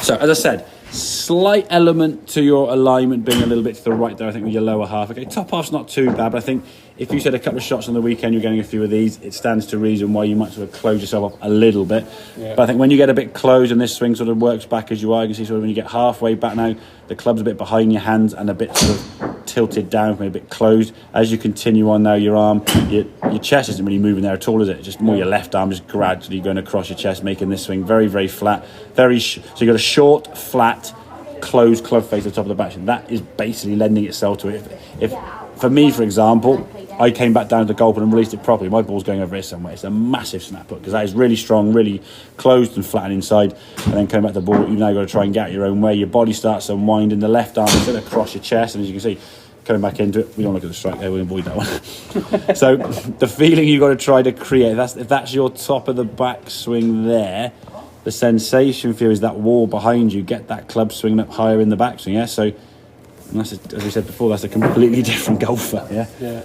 So, as I said, slight element to your alignment being a little bit to the right there, I think, with your lower half. Okay, top half's not too bad, but I think if you said a couple of shots on the weekend, you're getting a few of these, it stands to reason why you might sort of close yourself up a little bit. Yeah. But I think when you get a bit closed and this swing sort of works back as you are, you can see sort of when you get halfway back now, the club's a bit behind your hands and a bit sort of tilted down, a bit closed. As you continue on now, your arm, your chest isn't really moving there at all, is it? Just more your left arm just gradually going across your chest, making this swing very, very flat. So you've got a short, flat, closed club face at the top of the back. That is basically lending itself to it. If for me, for example, I came back down to the golf and released it properly, my ball's going over here somewhere. It's a massive snap hook because that is really strong, really closed and flat inside. And then coming back to the ball, you've now got to try and get out your own way. Your body starts unwinding. The left arm is still across your chest, and as you can see, coming back into it, we don't look at the strike there, we'll avoid that one. So the feeling you've got to try to create, if that's your top of the backswing there, the sensation for you is that wall behind you, get that club swinging up higher in the backswing, yeah? So, as we said before, that's a completely different golfer, yeah?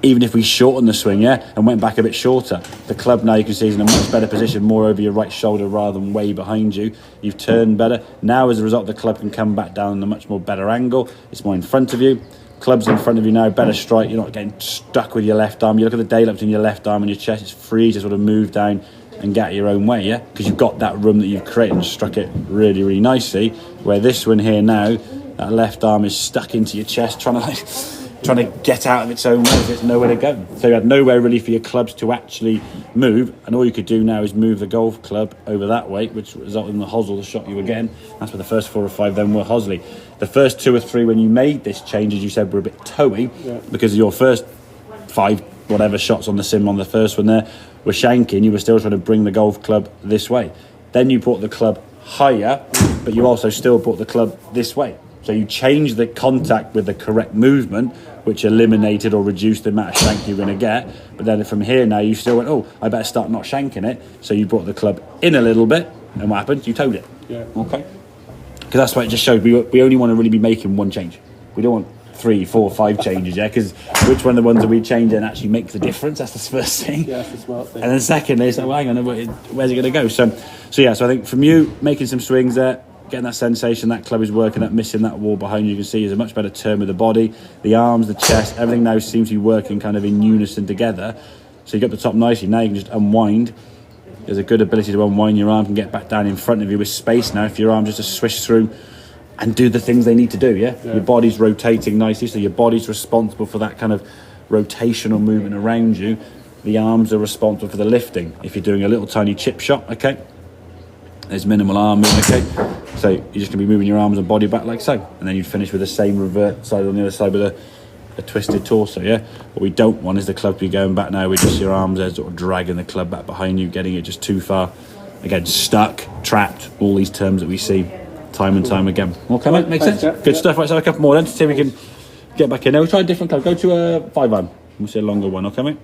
Even if we shorten the swing, and went back a bit shorter, the club now you can see is in a much better position, more over your right shoulder rather than way behind you. You've turned better. Now, as a result, the club can come back down in a much more better angle. It's more in front of you. Club's in front of you now, better strike. You're not getting stuck with your left arm. You look at the daylight between your left arm and your chest. It's free to sort of move down and get your own way, because you've got that room that you've created and struck it really, really nicely. Where this one here now, that left arm is stuck into your chest, trying to get out of its own way. There's nowhere to go. So you had nowhere really for your clubs to actually move, and all you could do now is move the golf club over that way, which resulted in the hosel, the shot you were getting. That's where the first 4 or 5 then were hosley. The first 2 or 3 when you made this change, as you said, were a bit toey, because of your first 5 whatever shots on the sim on the first one there were shanking. You were still trying to bring the golf club this way. Then you brought the club higher, but you also still brought the club this way. So you changed the contact with the correct movement, which eliminated or reduced the amount of shank you're going to get. But then from here now, you still went, I better start not shanking it. So you brought the club in a little bit, and what happened? You towed it. Yeah. Okay. Because that's why it just showed we only want to really be making one change. We don't want 3, 4, 5 changes, because which one of the ones that we change and actually makes a difference? That's the first thing. Yeah, that's the smart thing. And then secondly, it's like, well, hang on, where's it going to go? So I think from you making some swings there, getting that sensation, that club is working up, missing that wall behind you can see is a much better turn with the body, the arms, the chest, everything now seems to be working kind of in unison together. So you got the top nicely. Now you can just unwind. There's a good ability to unwind your arm and get back down in front of you with space now for your arm just to swish through and do the things they need to do, Your body's rotating nicely, so your body's responsible for that kind of rotational movement around you. The arms are responsible for the lifting. If you're doing a little tiny chip shot, okay, there's minimal arm movement, okay, so you're just going to be moving your arms and body back like so, and then you'd finish with the same revert side on the other side with a twisted torso, What we don't want is the club to be going back now with just your arms there sort of dragging the club back behind you, getting it just too far. Again, stuck, trapped, all these terms that we see time and time again. Okay, mate, makes sense? Good stuff. Right, let's have a couple more then to see if we can get back in there. We'll try a different club. Go to a 5-iron. We'll see a longer one, okay, mate?